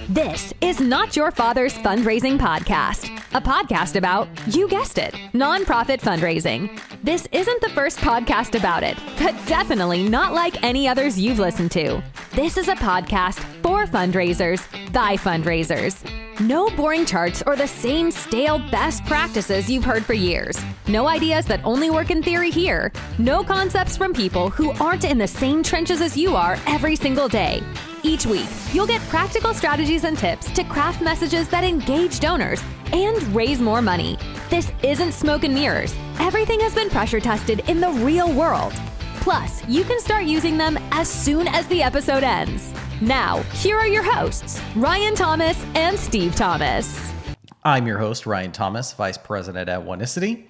This is Not Your Father's Fundraising Podcast, a podcast about, you guessed it, nonprofit fundraising. This isn't the first podcast about it, but definitely not like any others you've listened to. This is a podcast for fundraisers, by fundraisers. No boring charts or the same stale best practices you've heard for years. No ideas that only work in theory here. No concepts from people who aren't in the same trenches as you are every single day. Each week, you'll get practical strategies and tips to craft messages that engage donors and raise more money. This isn't smoke and mirrors. Everything has been pressure tested in the real world. Plus, you can start using them as soon as the episode ends. Now, here are your hosts, Ryan Thomas and Steve Thomas. I'm your host, Ryan Thomas, Vice President at Oneicity.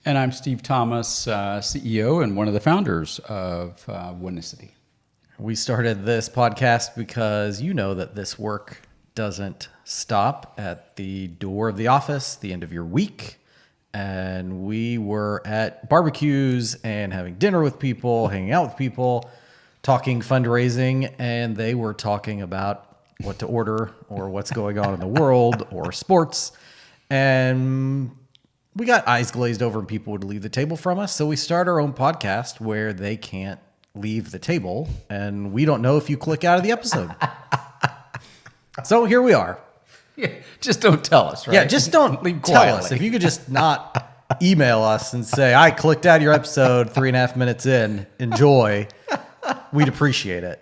And I'm Steve Thomas, CEO and one of the founders of Oneicity. We started this podcast because you know that this work doesn't stop at the door of the office, the end of your week. And we were at barbecues and having dinner with people, hanging out with people, talking fundraising, and they were talking about what to order or what's going on in the world or sports. And we got eyes glazed over and people would leave the table from us. So we start our own podcast where they can't leave the table, and we don't know if you click out of the episode. So here we are. Yeah, just don't tell us, right? Yeah, just don't leave tell quietly. us. If you could just not email us and say, I clicked out of your episode 3.5 minutes in, enjoy, we'd appreciate it.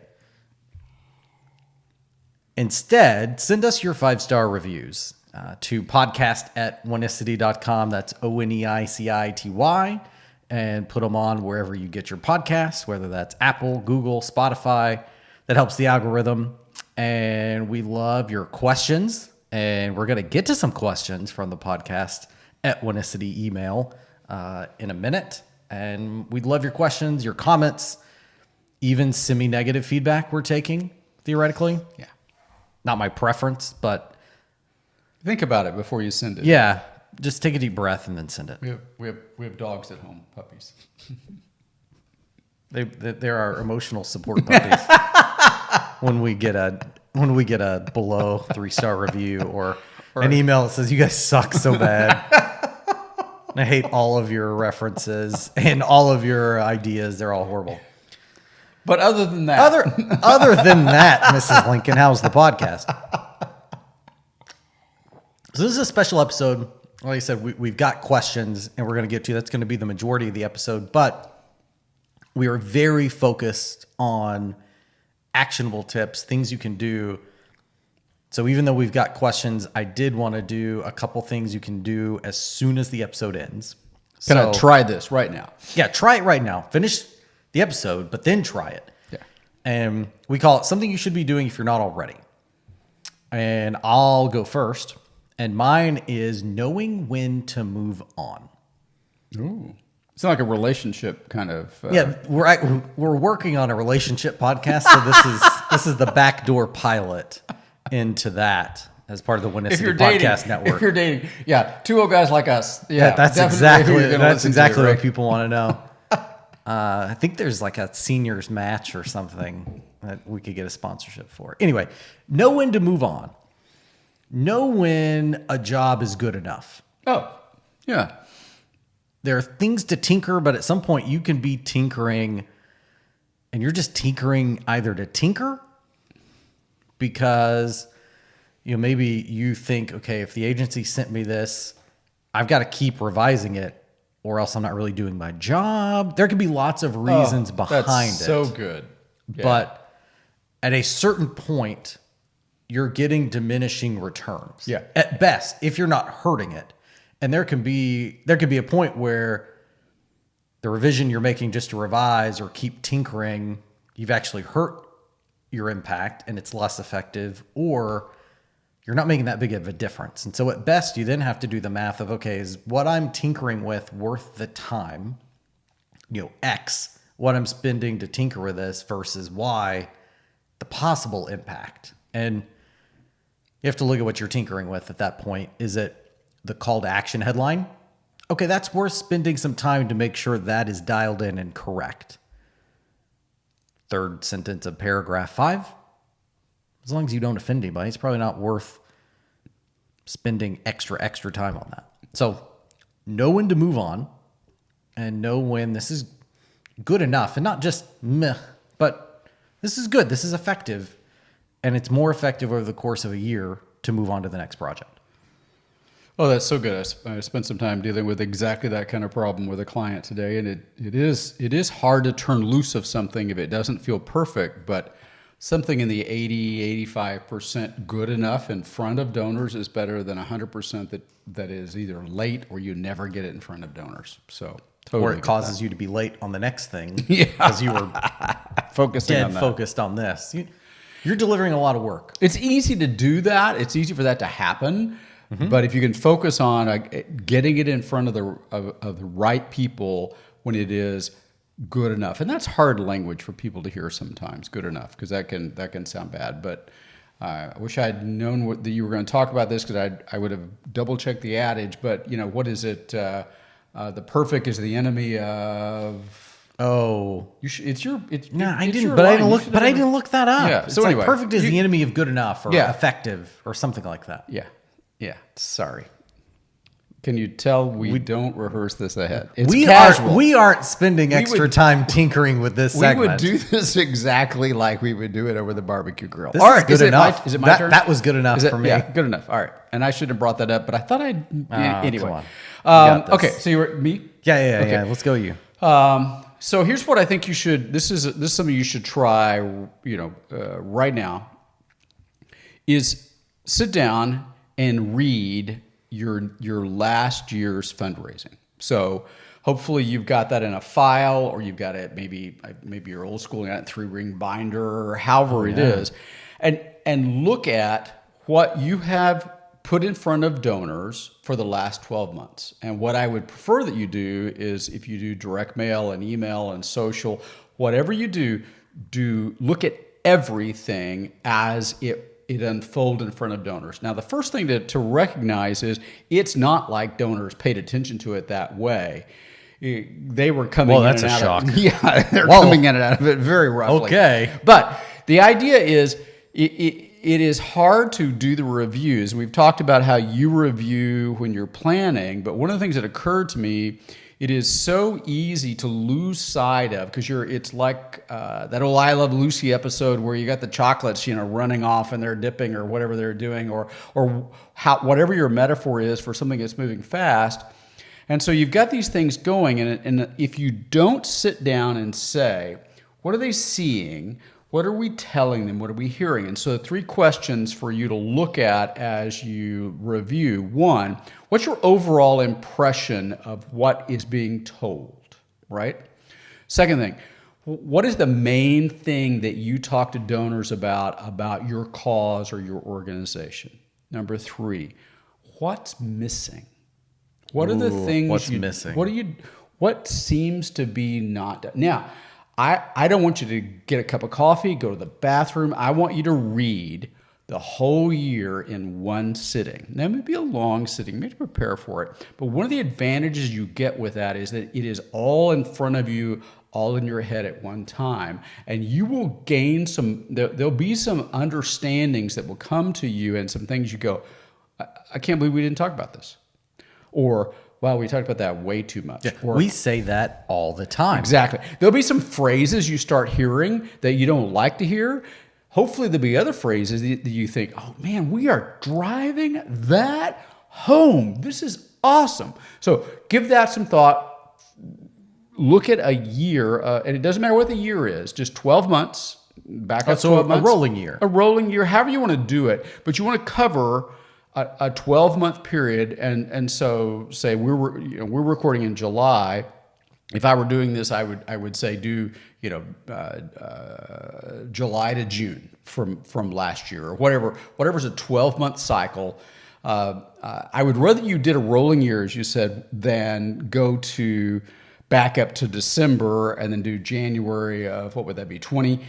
Instead, send us your 5-star reviews to podcast@oneicity.com. That's ONEICITY. And put them on wherever you get your podcasts, whether that's Apple, Google, Spotify. That helps the algorithm. And we love your questions. And we're going to get to some questions from the podcast at Oneicity email in a minute. And we'd love your questions, your comments, even semi-negative feedback we're taking, theoretically. Yeah. Not my preference, but... Think about it before you send it. Yeah. Just take a deep breath and then send it. We have dogs at home, puppies. They're our emotional support puppies. when we get a below 3-star review or an email that says you guys suck so bad. I hate all of your references and all of your ideas. They're all horrible. But other than that, other than that, Mrs. Lincoln, how's the podcast? So this is a special episode. Like I said, we've got questions and we're going to get to. That's going to be the majority of the episode. But we are very focused on actionable tips, things you can do. So even though we've got questions, I did want to do a couple things you can do as soon as the episode ends. Can I try this right now? Yeah, try it right now. Finish the episode, but then try it. Yeah. And we call it something you should be doing if you're not already. And I'll go first. And mine is knowing when to move on. Ooh. It's like a relationship kind of. Yeah, we're working on a relationship podcast, so this is the backdoor pilot into that as part of the Oneicity Podcast Network. If you're dating, yeah, two old guys like us. Yeah, that's definitely exactly right? what people want to know. I think there's like a seniors match or something that we could get a sponsorship for. Anyway, know when to move on. Know when a job is good enough. Oh, yeah. There are things to tinker, but at some point you can be tinkering and you're just tinkering either to tinker because maybe you think, okay, if the agency sent me this, I've got to keep revising it or else I'm not really doing my job. There could be lots of reasons behind that's it. So good. Yeah. But at a certain point, you're getting diminishing returns. Yeah. At best, if you're not hurting it. And there could be a point where the revision you're making just to revise or keep tinkering, you've actually hurt your impact and it's less effective, or you're not making that big of a difference. And so at best, you then have to do the math of, okay, is what I'm tinkering with worth the time, X, what I'm spending to tinker with this versus Y, the possible impact. And you have to look at what you're tinkering with at that point. Is it the call to action headline? Okay, that's worth spending some time to make sure that is dialed in and correct. Third sentence of paragraph 5. Is as long as you don't offend anybody, it's probably not worth spending extra time on that. So know when to move on and know when this is good enough, and not just meh, but this is good, this is effective, and it's more effective over the course of a year to move on to the next project. Oh, that's so good. I spent some time dealing with exactly that kind of problem with a client today, and it is hard to turn loose of something if it doesn't feel perfect, but something in the 80-85% good enough in front of donors is better than 100% that is either late or you never get it in front of donors. So totally, or it causes you to be late on the next thing Yeah. because you were focusing focused on this. You're delivering a lot of work. It's easy to do that. It's easy for that to happen. But if you can focus on getting it in front of the right people when it is good enough, and that's hard language for people to hear sometimes. Good enough, because that can sound bad. But I wish I had known that you were going to talk about this, because I would have double checked the adage. But what is it? The perfect is the enemy of. Oh, I didn't. But I didn't look that up. Yeah. It's So anyway, perfect is the enemy of good enough, or Yeah. effective, or something like that. Yeah. Yeah. Sorry. Can you tell we don't rehearse this ahead? It's We casual. aren't spending extra time tinkering with this We segment. would do this exactly like we would do it over the barbecue grill. This All is right, good enough. Is it my turn? That was good enough for me. Yeah, good enough. All right. And I should have brought that up, but I thought I'd... anyway. Come on. You got this. Okay, so you're me? Yeah. Let's go you. So here's what I think you should... This is something you should try, right now, is sit down and read your last year's fundraising. So hopefully you've got that in a file, or you've got it maybe you're old school, you got it 3-ring binder, or however it is, and look at what you have put in front of donors for the last 12 months. And what I would prefer that you do is, if you do direct mail and email and social, whatever you do look at everything as it unfold in front of donors. Now, the first thing to recognize is it's not like donors paid attention to it that way. They were coming in that's and a out shock. of it. Yeah, they're Whoa. coming in and out of it very roughly. Okay. But the idea is it is hard to do the reviews. We've talked about how you review when you're planning, but one of the things that occurred to me, it is so easy to lose sight of, because it's like that old I Love Lucy episode where you got the chocolates, running off and they're dipping or whatever they're doing, or whatever your metaphor is for something that's moving fast. And so you've got these things going, and if you don't sit down and say, what are they seeing? What are we telling them? What are we hearing? And so 3 questions for you to look at as you review. 1, what's your overall impression of what is being told, right? Second thing, what is the main thing that you talk to donors about your cause or your organization? Number 3, what's missing? What are the things what's missing? What seems to be not done? Now, I don't want you to get a cup of coffee, go to the bathroom. I want you to read the whole year in one sitting. Now, it may be a long sitting, you may have to prepare for it. But one of the advantages you get with that is that it is all in front of you, all in your head at one time. And you will gain there'll be some understandings that will come to you, and some things you go, I can't believe we didn't talk about this. Or, wow, we talked about that way too much. Yeah, Or, we say that all the time. Exactly. There'll be some phrases you start hearing that you don't like to hear. Hopefully there'll be other phrases that you think, oh man, we are driving that home. This is awesome. So give that some thought. Look at a year, and it doesn't matter what the year is, just 12 months. Back up 12 months. A rolling year. A rolling year, however you want to do it. But you want to cover a 12-month period, and so say we're recording in July. If I were doing this, I would say do July to June from last year, or whatever's a 12-month cycle. I would rather you did a rolling year, as you said, than go to back up to December and then do January of, what would that be, 20?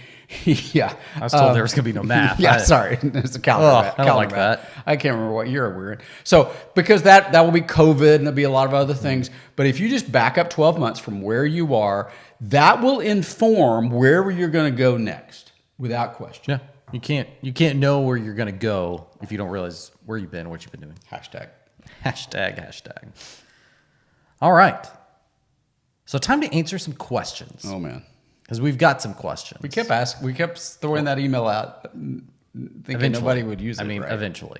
Yeah. I was told there was going to be no math. Yeah, sorry. It's a calendar. I don't like that. I can't remember what year we're in. So, because that will be COVID, and there'll be a lot of other things. But if you just back up 12 months from where you are, that will inform where you're going to go next, without question. Yeah. You can't know where you're going to go if you don't realize where you've been, what you've been doing. Hashtag. All right. So time to answer some questions. Oh man. Because we've got some questions. We kept throwing that email out thinking nobody would use it. Eventually.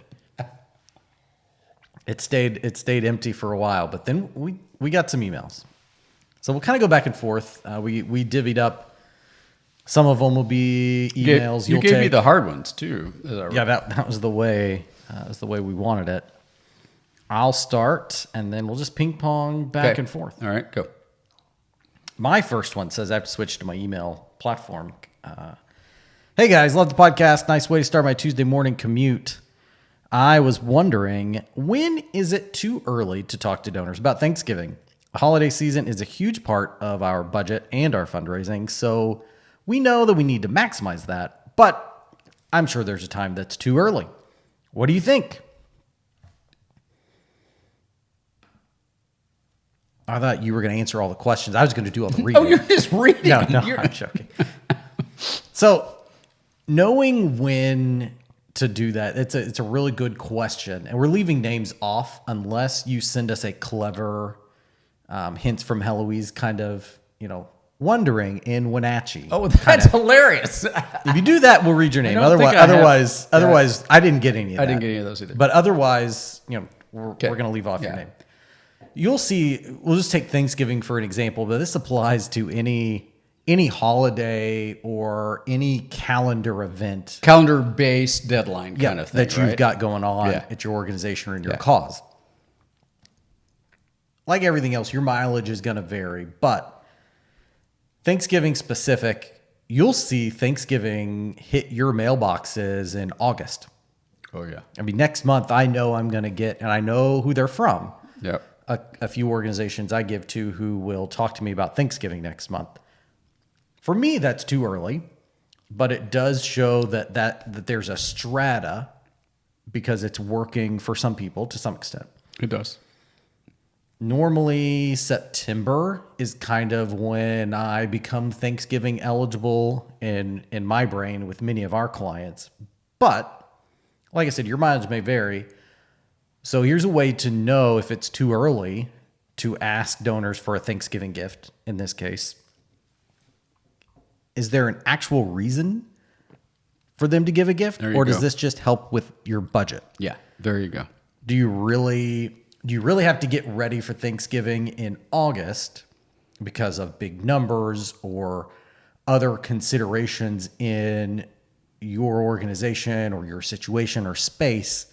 It stayed empty for a while, but then we got some emails. So we'll kind of go back and forth. We divvied up. Some of them will be emails. You gave me the hard ones too. Yeah, that was the way. We wanted it. I'll start, and then we'll just ping pong back and forth. All right, go. My first one says I have to switch to my email platform. Hey guys, love the podcast. Nice way to start my Tuesday morning commute. I was wondering, when is it too early to talk to donors about Thanksgiving? The holiday season is a huge part of our budget and our fundraising, so we know that we need to maximize that, but I'm sure there's a time that's too early. What do you think? I thought you were going to answer all the questions. I was going to do all the reading. Oh, you're just reading. No, I'm joking. So, knowing when to do that, it's a really good question. And we're leaving names off unless you send us a clever hints from Heloise kind of, wondering in Wenatchee. Oh, that's hilarious. If you do that, we'll read your name. Otherwise, I didn't get any of that. I didn't get any of those either. But otherwise, we're going to leave off your name. You'll see, we'll just take Thanksgiving for an example, but this applies to any holiday or any calendar event. Calendar-based deadline kind of thing, that you've got going on at your organization or in your cause. Like everything else, your mileage is going to vary, but Thanksgiving specific, you'll see Thanksgiving hit your mailboxes in August. Oh, yeah. Next month, I know I'm going to get, and I know who they're from. Yep. A few organizations I give to who will talk to me about Thanksgiving next month. For me, that's too early, but it does show that there's a strata because it's working for some people to some extent. It does. Normally, September is kind of when I become Thanksgiving eligible in my brain with many of our clients. But, like I said, your mileage may vary. So here's a way to know if it's too early to ask donors for a Thanksgiving gift, in this case. Is there an actual reason for them to give a gift? Or does this just help with your budget? Yeah, there you go. Do you really have to get ready for Thanksgiving in August because of big numbers or other considerations in your organization or your situation or space?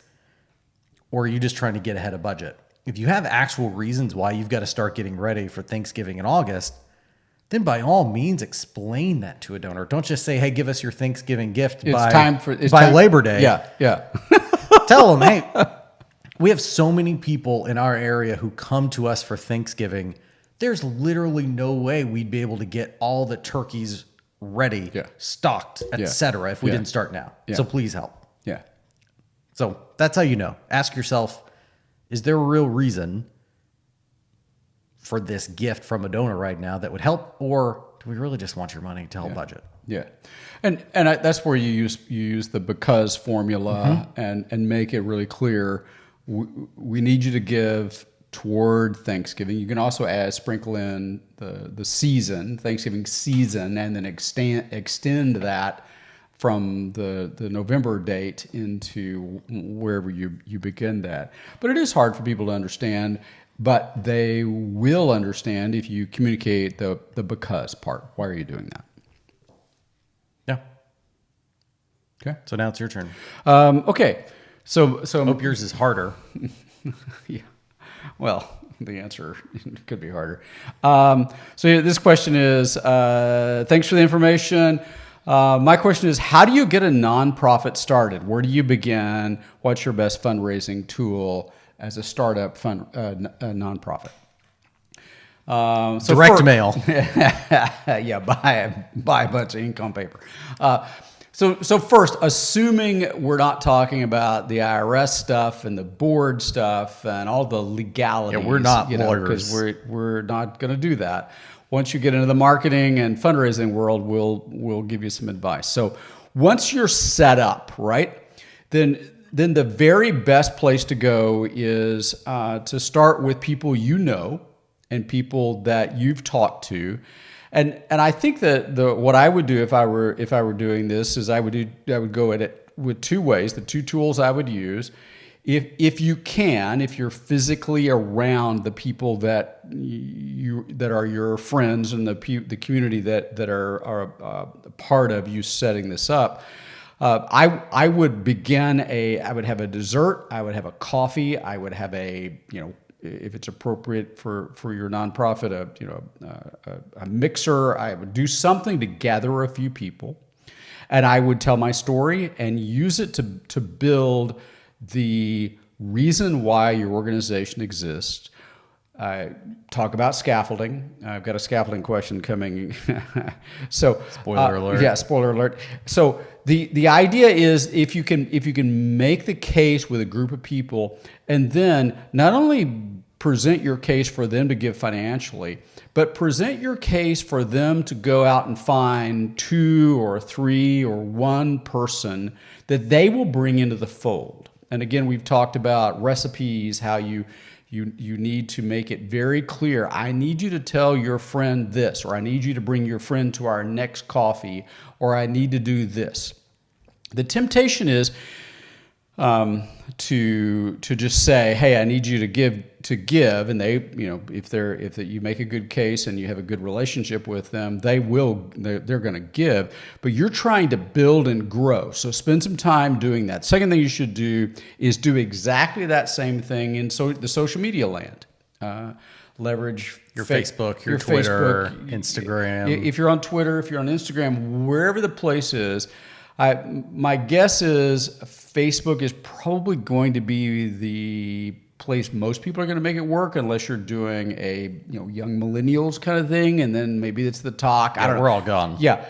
Or are you just trying to get ahead of budget? If you have actual reasons why you've got to start getting ready for Thanksgiving in August, then by all means explain that to a donor. Don't just say, hey, give us your Thanksgiving gift by Labor Day. Yeah. Tell them, hey, we have so many people in our area who come to us for Thanksgiving. There's literally no way we'd be able to get all the turkeys ready, stocked, etc. if we didn't start now. Yeah. So please help. Yeah. So that's how you know. Ask yourself, is there a real reason for this gift from a donor right now that would help, or do we really just want your money to help budget? Yeah, and that's where you use the because formula and make it really clear. We need you to give toward Thanksgiving. You can also sprinkle in the season, Thanksgiving season, and then extend that from the November date into wherever you begin that. But it is hard for people to understand, but they will understand if you communicate the because part. Why are you doing that? Yeah. Okay. So now it's your turn. Okay. So Hope yours is harder. Yeah. Well, the answer could be harder. So this question is, thanks for the information. My question is, how do you get a nonprofit started? Where do you begin? What's your best fundraising tool as a startup nonprofit? Direct mail. Yeah, buy a bunch of ink on paper. So first, assuming we're not talking about the IRS stuff and the board stuff and all the legalities. Yeah, we're not lawyers. Because we're not going to do that. Once you get into the marketing and fundraising world, we'll give you some advice. So once you're set up, right, then the very best place to go is to start with people you know and people that you've talked to. And I think that what I would do if I were doing this is I would go at it with two ways. The two tools I would use, if you're physically around the people that are your friends and the community that are a part of you setting this up. I would I would have a dessert, I would have a coffee, I would have if it's appropriate for your nonprofit, a mixer. I would do something to gather a few people, and I would tell my story and use it to build the reason why your organization exists. Talk about scaffolding. I've got a scaffolding question coming. So spoiler alert. Yeah, spoiler alert. So the idea is if you can make the case with a group of people, and then not only present your case for them to give financially, but present your case for them to go out and find 2 or 3 or 1 person that they will bring into the fold. And again, we've talked about recipes, how you need to make it very clear. I need you to tell your friend this, or I need you to bring your friend to our next coffee, or I need to do this. The temptation is to just say, hey, I need you to give, and they, if you make a good case and you have a good relationship with them, they're going to give, but you're trying to build and grow. So spend some time doing that. Second thing you should do is do exactly that same thing in the social media land. Leverage your Facebook, your Twitter, Instagram. If you're on Twitter, if you're on Instagram, wherever the place is, my guess is Facebook is probably going to be the place most people are going to make it work, unless you're doing a young millennials kind of thing, and then maybe it's the talk. I don't know. We're all gone. Yeah.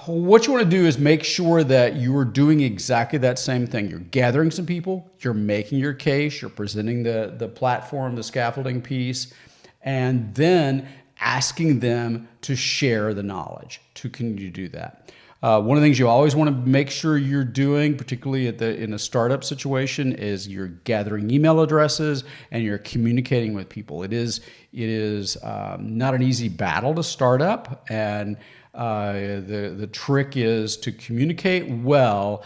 What you want to do is make sure that you are doing exactly that same thing. You're gathering some people, you're making your case, you're presenting the platform, the scaffolding piece, and then asking them to share the knowledge. Can you do that? One of the things you always want to make sure you're doing, particularly in a startup situation, is you're gathering email addresses and you're communicating with people. It is not an easy battle to start up, and the trick is to communicate well,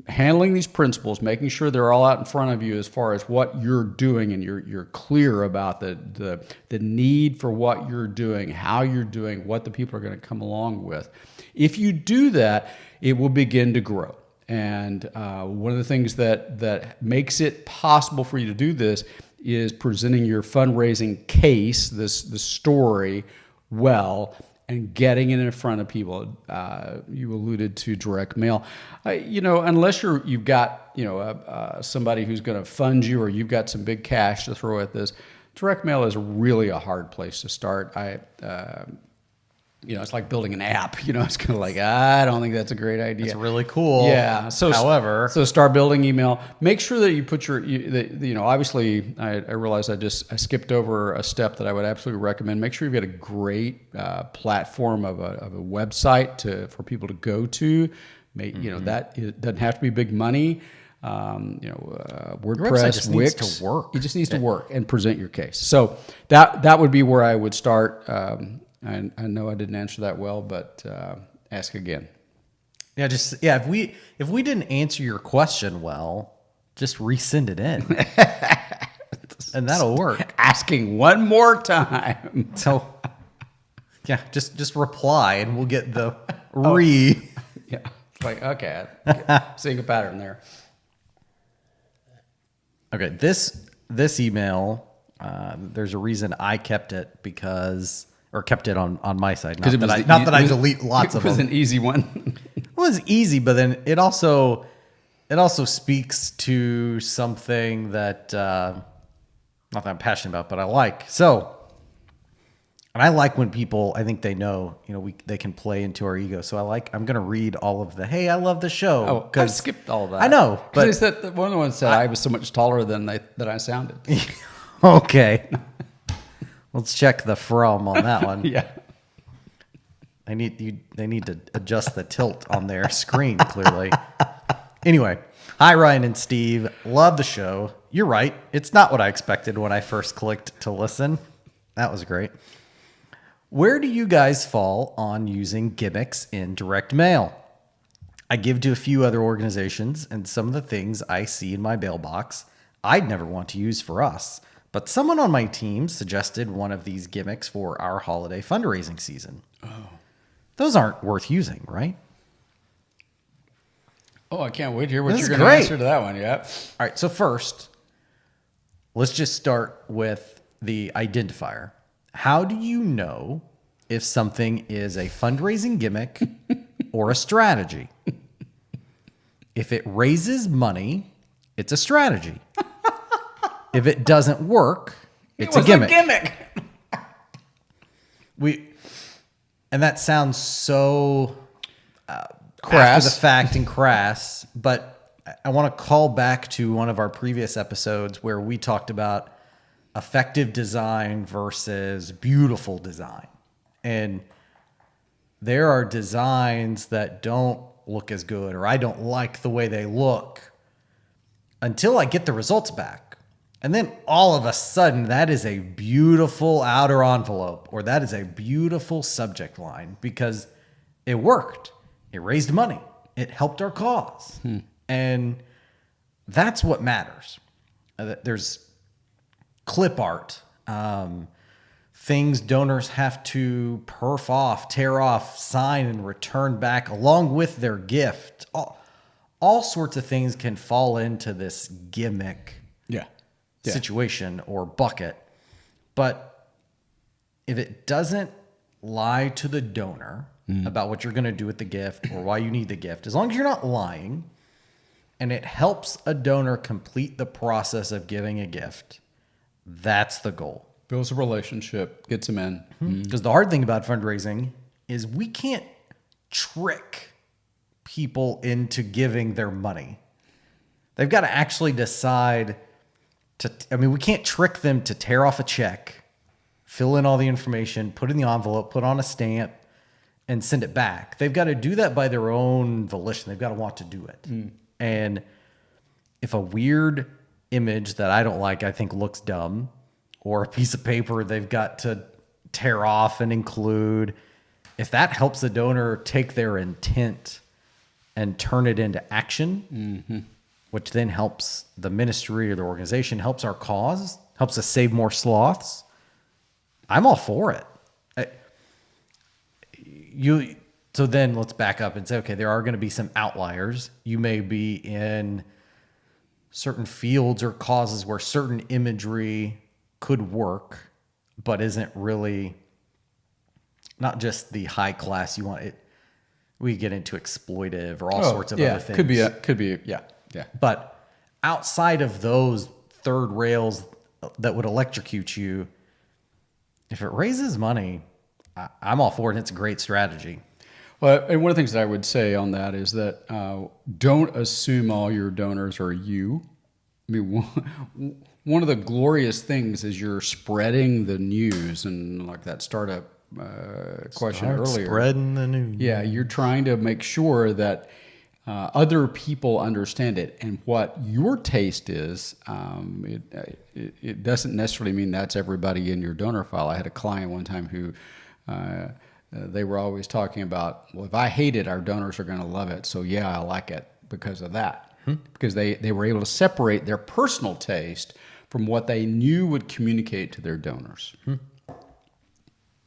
handling these principles, making sure they're all out in front of you as far as what you're doing, and you're clear about the need for what you're doing, how you're doing, what the people are going to come along with. If you do that, it will begin to grow. And one of the things that makes it possible for you to do this is presenting your fundraising case, the story, well, and getting it in front of people. You alluded to direct mail. Unless you've got somebody who's going to fund you, or you've got some big cash to throw at this, direct mail is really a hard place to start. It's like building an app. It's kind of like, I don't think that's a great idea. It's really cool. Yeah. So start building email. Make sure that you put obviously I realized I skipped over a step that I would absolutely recommend. Make sure you've got a great platform of a website for people to go to. That it doesn't have to be big money. WordPress, Wix, needs to work. It just needs to work and present your case. So that would be where I would start. I know I didn't answer that well, but ask again. Yeah, if we didn't answer your question well, just resend it in, and that'll work. Asking one more time. So, yeah, just reply, and we'll get the Yeah, it's like, okay, seeing a pattern there. Okay, this email, there's a reason I kept it kept it on my side. Not that I delete lots of them. It was an easy one. It was easy, but then it also speaks to something that not that I'm passionate about, but I like. So, and I like when people, I think they know, they can play into our ego. So I'm going to read all of hey, I love the show. Oh, I skipped all of that. I know, but it's that one of the ones said I was so much taller than I sounded. Okay. Let's check the from on that one. Yeah. They need to adjust the tilt on their screen, clearly. Anyway, hi, Ryan and Steve. Love the show. You're right. It's not what I expected when I first clicked to listen. That was great. Where do you guys fall on using gimmicks in direct mail? I give to a few other organizations, and some of the things I see in my mailbox I'd never want to use for us. But someone on my team suggested one of these gimmicks for our holiday fundraising season. Oh. Those aren't worth using, right? Oh, I can't wait to hear what you're going to answer to that one. Yeah. All right. So first, let's just start with the identifier. How do you know if something is a fundraising gimmick or a strategy? If it raises money, it's a strategy. If it doesn't work, it's a gimmick. And that sounds so crass. After the fact and crass, but I want to call back to one of our previous episodes where we talked about effective design versus beautiful design. And there are designs that don't look as good, or I don't like the way they look until I get the results back. And then all of a sudden, that is a beautiful outer envelope, or that is a beautiful subject line because it worked. It raised money. It helped our cause. And that's what matters. There's clip art, things donors have to perf off, tear off, sign, and return back along with their gift. All sorts of things can fall into this gimmick situation or bucket. But if it doesn't lie to the donor about what you're going to do with the gift or why you need the gift, as long as you're not lying and it helps a donor complete the process of giving a gift, that's the goal. Builds a relationship, gets them in. Because the hard thing about fundraising is we can't trick people into giving their money. They've got to actually decide we can't trick them to tear off a check, fill in all the information, put in the envelope, put on a stamp, and send it back. They've got to do that by their own volition. They've got to want to do it. And if a weird image that I don't like, I think looks dumb, or a piece of paper they've got to tear off and include, if that helps the donor take their intent and turn it into action, which then helps the ministry or the organization, helps our cause, helps us save more sloths, I'm all for it. So then let's back up and say, okay, there are going to be some outliers. You may be in certain fields or causes where certain imagery could work, but isn't really not just the high class you want it. We get into exploitive or all sorts of other things. Could be. But outside of those third rails that would electrocute you, if it raises money, I'm all for it. And it's a great strategy. Well, and one of the things that I would say on that is that don't assume all your donors are you. I mean, one of the glorious things is you're spreading the news, and like that startup question earlier. Spreading the news. Yeah, you're trying to make sure that other people understand it, and what your taste is. It doesn't necessarily mean that's everybody in your donor file. I had a client one time who they were always talking about, well, if I hate it, our donors are going to love it. So yeah, I like it because of that. Because they were able to separate their personal taste from what they knew would communicate to their donors.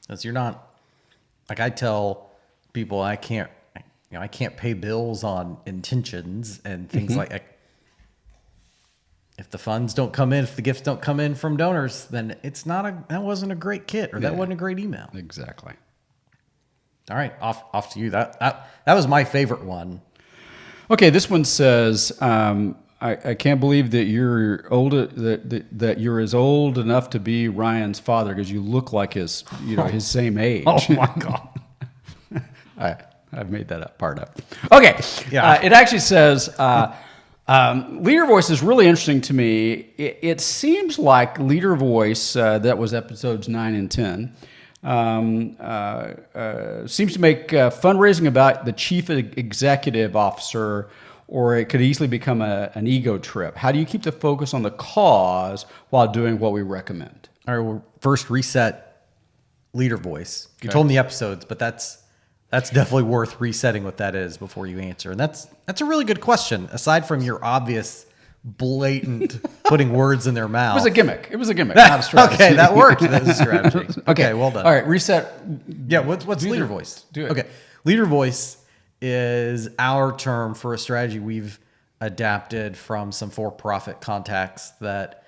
Because you're not, like I tell people, I can't pay bills on intentions and things like if the funds don't come in, if the gifts don't come in from donors, then that wasn't a great kit, or that wasn't a great email. Exactly. All right, off to you. That was my favorite one. Okay, this one says, I can't believe that you're old, that you're as old enough to be Ryan's father because you look like his same age. Oh my God. I've made that part up. Okay. Yeah. It actually says, Leader Voice is really interesting to me. It seems like Leader Voice, that was episodes 9 and 10, seems to make fundraising about the chief executive officer, or it could easily become an ego trip. How do you keep the focus on the cause while doing what we recommend? All right, well, first reset leader voice. You told me the episodes, but that's definitely worth resetting what that is before you answer. And that's a really good question. Aside from your obvious blatant putting words in their mouth. It was a gimmick. Not a strategy. Okay, that worked. That's a strategy. Okay, well done. All right, reset. Yeah, what's leader voice? Do it. Okay, leader voice is our term for a strategy we've adapted from some for-profit contacts that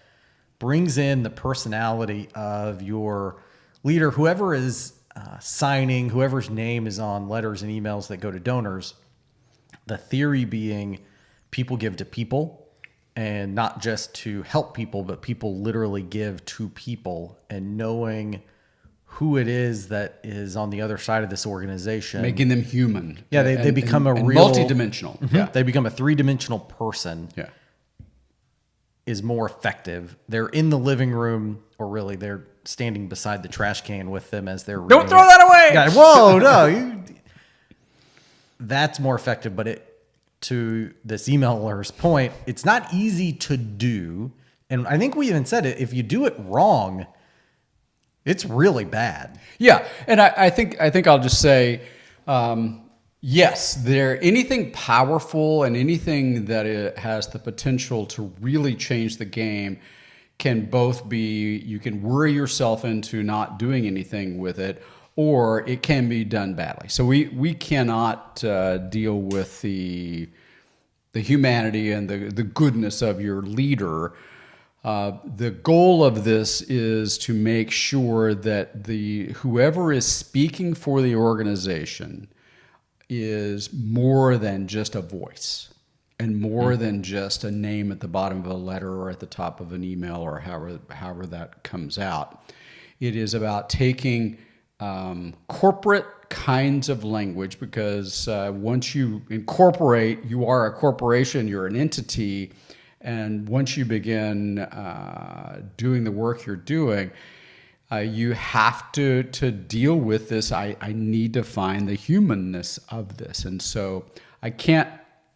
brings in the personality of your leader, whoever is signing, whoever's name is on letters and emails that go to donors. The theory being people give to people, and not just to help people, but people literally give to people, and knowing who it is that is on the other side of this organization. Making them human. Yeah, they become a real... multidimensional. Mm-hmm. Yeah. They become a three-dimensional person. Yeah. Is more effective. They're in the living room, or really they're standing beside the trash can with them as they're Don't throw that away! Yeah, whoa, no. That's more effective, but to this emailer's point, it's not easy to do. And I think we even said it, if you do it wrong, it's really bad. Yeah, and I think I'll just say, yes, anything powerful and anything that it has the potential to really change the game can both be, you can worry yourself into not doing anything with it, or it can be done badly. So we cannot deal with the humanity and the goodness of your leader. The goal of this is to make sure that whoever is speaking for the organization is more than just a voice, and more than just a name at the bottom of a letter or at the top of an email, or however that comes out. It is about taking corporate kinds of language, because once you incorporate, you are a corporation, you're an entity, and once you begin doing the work you're doing, you have to deal with this. I need to find the humanness of this. And so I can't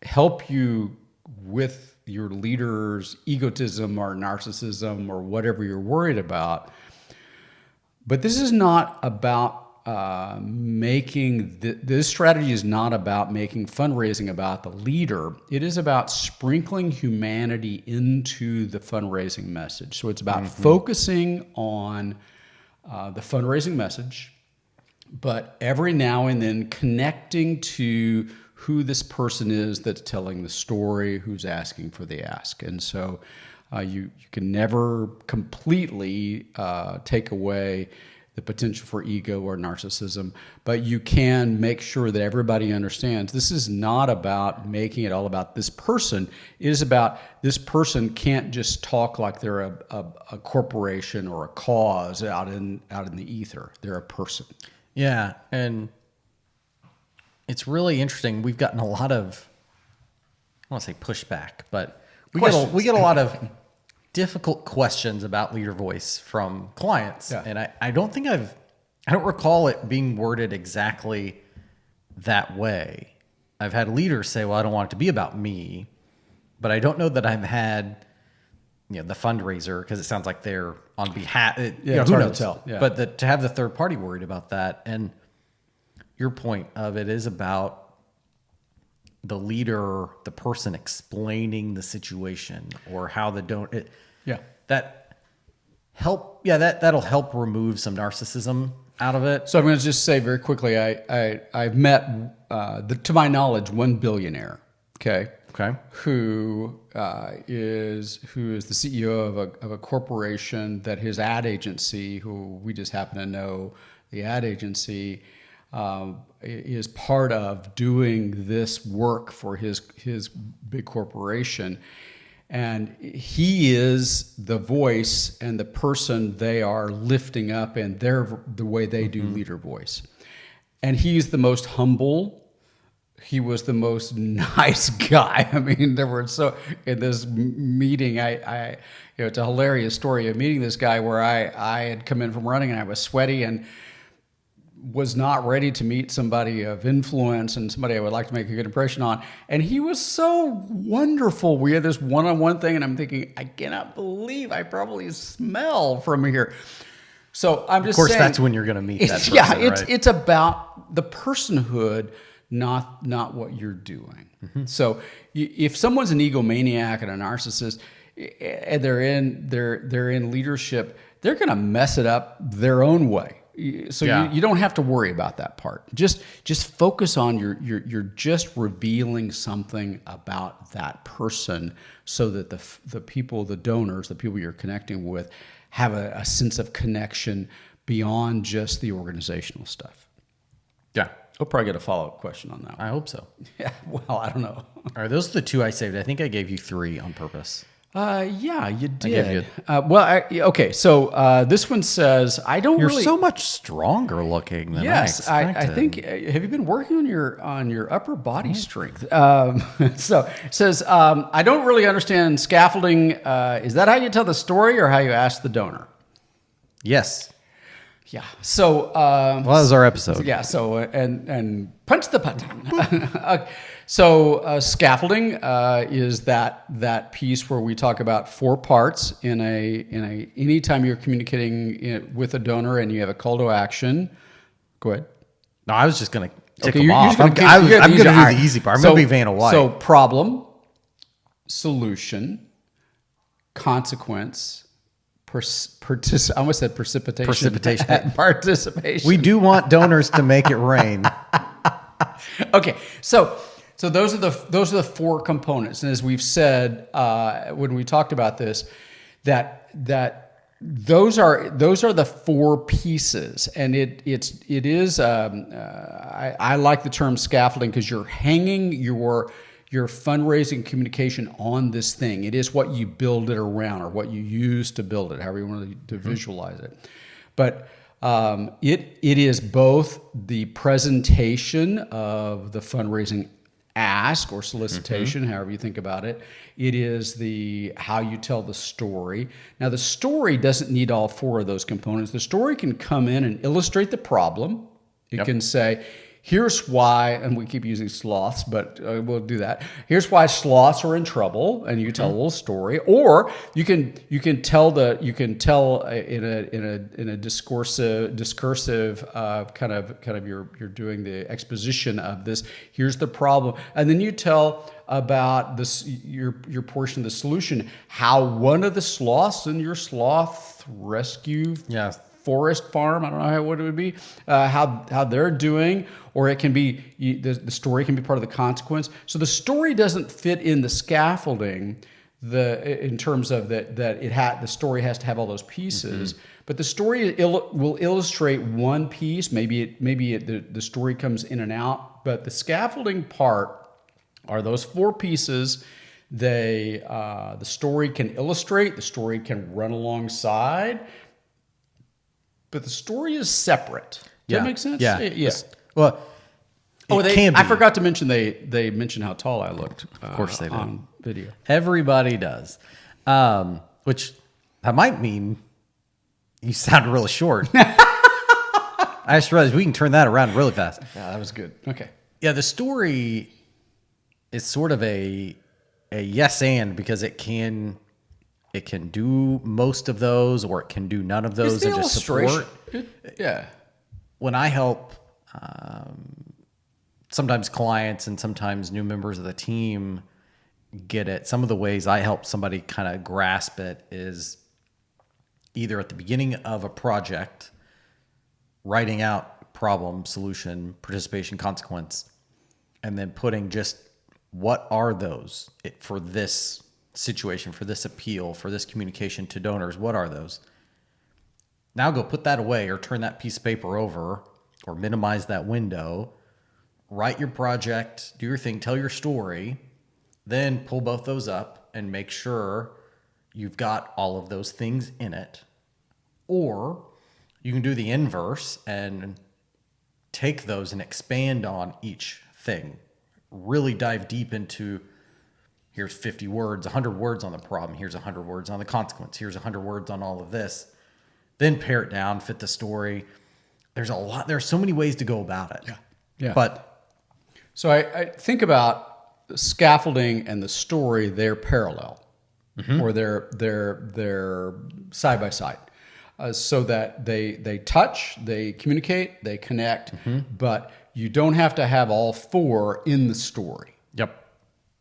help you with your leader's egotism or narcissism or whatever you're worried about. But this is not about this strategy is not about making fundraising about the leader. It is about sprinkling humanity into the fundraising message. So it's about focusing on the fundraising message, but every now and then connecting to who this person is that's telling the story, who's asking for the ask. And so you can never completely take away the potential for ego or narcissism, but you can make sure that everybody understands this is not about making it all about this person. It is about this person can't just talk like they're a corporation or a cause out in the ether. They're a person. Yeah, and it's really interesting. We've gotten a lot of, I don't want to say pushback, but we get a lot of difficult questions about leader voice from clients. Yeah. And I don't recall it being worded exactly that way. I've had leaders say, well, I don't want it to be about me, but I don't know that I've had, the fundraiser, because it sounds like they're on behalf, it's who hard to knows? tell. Yeah. But to have the third party worried about that, and your point of it is about the leader, the person explaining the situation or how that'll help remove some narcissism out of it. So I'm going to just say very quickly, I've met, to my knowledge, one billionaire. Okay. Who is the CEO of a corporation that his ad agency, who we just happen to know, the ad agency is part of doing this work for his big corporation. And he is the voice and the person they are lifting up, and the way they do leader voice. And he's the most humble. He was the most nice guy. I mean, in this meeting, it's a hilarious story of meeting this guy where I had come in from running and I was sweaty, and was not ready to meet somebody of influence and somebody I would like to make a good impression on. And he was so wonderful. We had this one-on-one thing, and I'm thinking, I cannot believe I probably smell from here. So I'm just saying. Of course, that's when you're going to meet that person, right? It's about the personhood, not what you're doing. Mm-hmm. So if someone's an egomaniac and a narcissist, and they're in leadership, they're going to mess it up their own way. So you don't have to worry about that part. Just focus on you're just revealing something about that person, so that the people, the donors, the people you're connecting with, have a sense of connection beyond just the organizational stuff. Yeah. I'll probably get a follow-up question on that one. I hope so. Yeah, well, I don't know. All right, those are the 2 I saved. I think I gave you 3 on purpose. Yeah, you did. Okay. So this one says, You're so much stronger looking than yes, I expected. I think. Have you been working on your upper body strength? So it says, I don't really understand scaffolding. Is that how you tell the story, or how you ask the donor? Yes. Yeah. So well, that was our episode. Yeah. So and punch the button. So scaffolding is that piece where we talk about 4 parts in a anytime you're communicating with a donor and you have a call to action. Go ahead. No, I was just going to tick them you're off. I'm going to do the easy part. I'm going to be Vanna White. So problem, solution, consequence. I almost said precipitation. Participation. We do want donors to make it rain. Okay, so those are the 4 components, and as we've said when we talked about this, that those are the 4 pieces, and it is. I like the term scaffolding because you're hanging your fundraising communication on this thing. It is what you build it around, or what you use to build it, however you want to visualize it. But it is both the presentation of the fundraising ask or solicitation, however you think about it. It is how you tell the story. Now, the story doesn't need all 4 of those components. The story can come in and illustrate the problem. It can say, here's why, and we keep using sloths, but we'll do that. Here's why sloths are in trouble, and you tell a little story, or you can tell in a discursive kind of you're doing the exposition of this. Here's the problem, and then you tell about this your portion of the solution. How one of the sloths in your sloth rescue. Yes. Forest farm, I don't know what it would be, how they're doing, or it can be the story can be part of the consequence. So the story doesn't fit in the scaffolding, in terms of the story has to have all those pieces. But the story will illustrate one piece. Maybe the story comes in and out, but the scaffolding part are those 4 pieces. The story can illustrate, the story can run alongside. But the story is separate. Does that make sense? Yeah. Yeah. Well, I forgot to mention they mentioned how tall I looked. Of course they did. On video. Everybody does. Which that might mean you sound really short. I just realized we can turn that around really fast. Yeah, that was good. Okay. Yeah, the story is sort of a yes and, because it can do most of those, or it can do none of those and just support. Yeah. When I help sometimes clients and sometimes new members of the team get it, some of the ways I help somebody kind of grasp it is either at the beginning of a project, writing out problem, solution, participation, consequence, and then putting just what are those for this situation, for this appeal, for this communication to donors. What are those? Now go put that away, or turn that piece of paper over, or minimize that window. Write your project, do your thing, tell your story, then pull both those up and make sure you've got all of those things in it. Or you can do the inverse and take those and expand on each thing. Really dive deep into, here's 50 words, 100 words on the problem. Here's 100 words on the consequence. Here's 100 words on all of this. Then pare it down, fit the story. there's so many ways to go about it. Yeah. But So I think about the scaffolding and the story, they're parallel, or they're side by side, so that they touch, they communicate, they connect, but you don't have to have all four in the story. yep.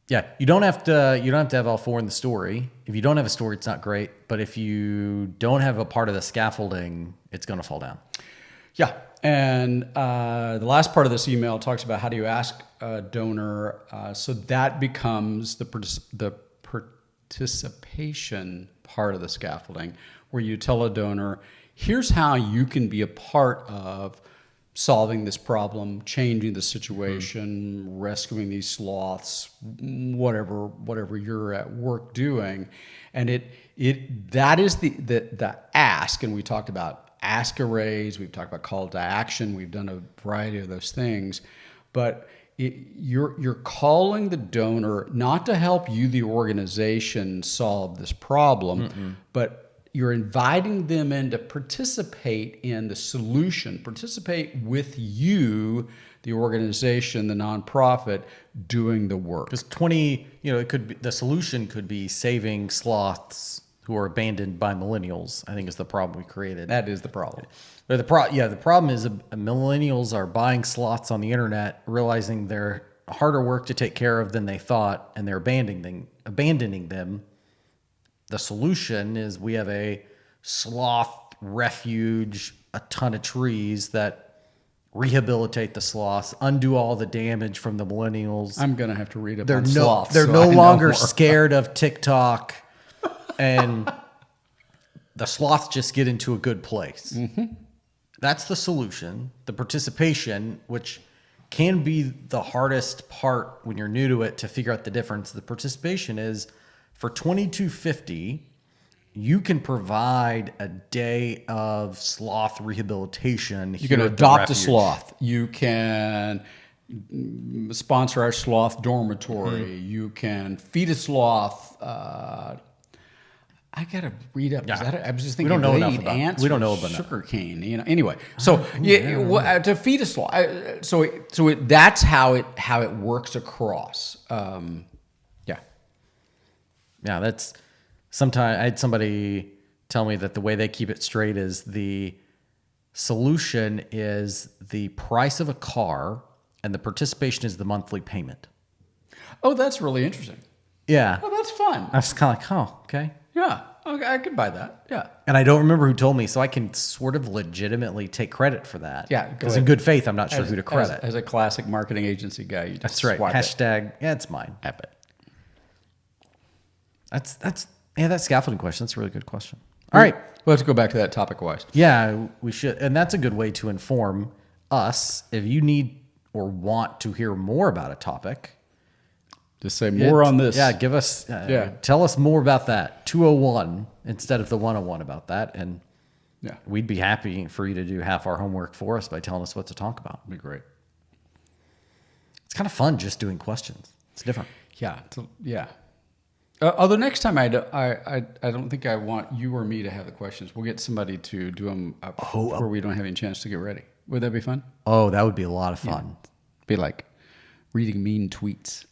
Yeah, you don't have to have all four in the story. If you don't have a story, it's not great. But if you don't have a part of the scaffolding, it's going to fall down. Yeah. And the last part of this email talks about how do you ask a donor. So that becomes the participation part of the scaffolding, where you tell a donor, here's how you can be a part of solving this problem, changing the situation, rescuing these sloths, whatever you're at work doing. And that is the ask. And we talked about ask arrays, we've talked about call to action, we've done a variety of those things. But you're calling the donor not to help you, the organization, solve this problem, but you're inviting them in to participate in the solution, participate with you, the organization, the nonprofit, doing the work. Because it could be, the solution could be saving sloths who are abandoned by millennials. I think is the problem we created. That is the problem. But the problem is millennials are buying sloths on the internet, realizing they're harder work to take care of than they thought, and they're abandoning them. The solution is we have a sloth refuge, a ton of trees that rehabilitate the sloths, undo all the damage from the millennials. I'm going to have to read up on sloths. They're no longer scared of TikTok, and the sloths just get into a good place. That's the solution. The participation, which can be the hardest part when you're new to it to figure out the difference. The participation is for $22.50, you can provide a day of sloth rehabilitation. You can adopt a sloth. You can sponsor our sloth dormitory. You can feed a sloth. I gotta read up. Yeah. I was just thinking, We don't know they enough eat about- ants. we don't or know about sugar cane. Anyway, so to feed a sloth. That's how it works across. Yeah, that's sometimes I had somebody tell me that the way they keep it straight is the solution is the price of a car and the participation is the monthly payment. Oh, that's really interesting. Yeah. Oh, that's fun. I was kind of like, oh, okay. Yeah, okay, I could buy that. Yeah. And I don't remember who told me, so I can sort of legitimately take credit for that. Yeah, go Because ahead. in good faith, I'm not sure who to credit. As a classic marketing agency guy, you just That's right. swipe it. Hashtag, yeah, it's mine. Epic. That scaffolding question. That's a really good question. All right. We'll have to go back to that topic-wise. Yeah, we should. And that's a good way to inform us. If you need or want to hear more about a topic, Just say more on this. Yeah, give us, tell us more about that. 201 instead of the 101 about that. And we'd be happy for you to do half our homework for us by telling us what to talk about. That'd be great. It's kind of fun just doing questions. It's different. Yeah. Although next time I don't think I want you or me to have the questions. We'll get somebody to do them where we don't have any chance to get ready. Would that be fun? Oh, that would be a lot of fun. Be like reading mean tweets.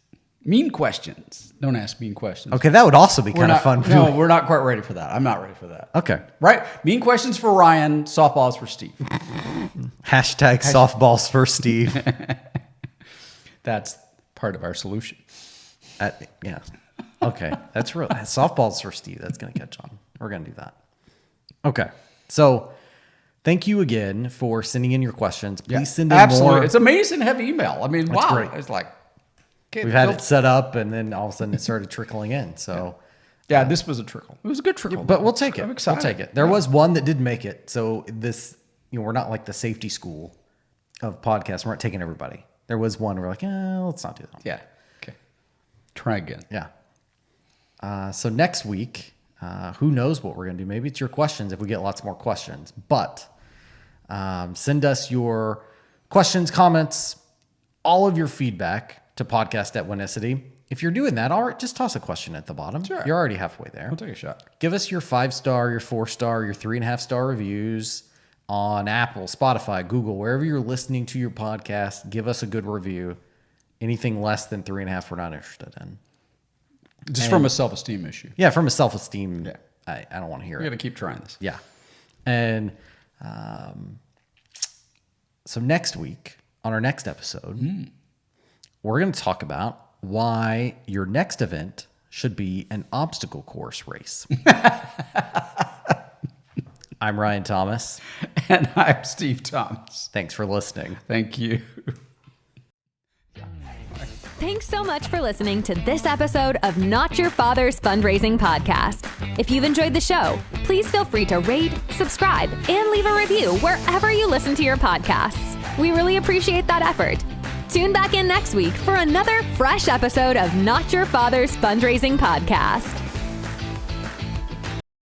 Mean questions. Don't ask mean questions. Okay, that would also be kind of fun. No, we're not quite ready for that. I'm not ready for that. Okay. Right? Mean questions for Ryan, softballs for Steve. Hashtag softballs for Steve. That's part of our solution. Yeah. Okay. That's real. Softballs for Steve. That's going to catch on. We're going to do that. Okay. So thank you again for sending in your questions. Please send in more. It's amazing to have email. I mean, wow. great. It's like, okay, We've had it set up and then all of a sudden it started trickling in. So yeah, this was a trickle. It was a good trickle. but we'll take it. I'm We'll excited. take it. There was one that didn't make it. So this, we're not like the safety school of podcasts. We're not taking everybody. There was one we're like, let's not do that. Yeah. Okay. Try again. Yeah. So next week, who knows what we're going to do? Maybe it's your questions if we get lots more questions. But send us your questions, comments, all of your feedback to podcast@oneicity. If you're doing that, all right, just toss a question at the bottom. Sure. You're already halfway there. We'll take a shot. Give us your 5-star, your 4-star, your 3.5-star reviews. on Apple, Spotify, Google, wherever you're listening to your podcast, give us a good review. Anything less than 3.5, we're not interested in. Just from a self-esteem issue. Yeah, from a self-esteem, I don't want to hear We're it. going to keep trying this. Yeah. And so next week, on our next episode, we're going to talk about why your next event should be an obstacle course race. I'm Ryan Thomas. And I'm Steve Thomas. Thanks for listening. Thank you. Thanks so much for listening to this episode of Not Your Father's Fundraising Podcast. If you've enjoyed the show, please feel free to rate, subscribe, and leave a review wherever you listen to your podcasts. We really appreciate that effort. Tune back in next week for another fresh episode of Not Your Father's Fundraising Podcast.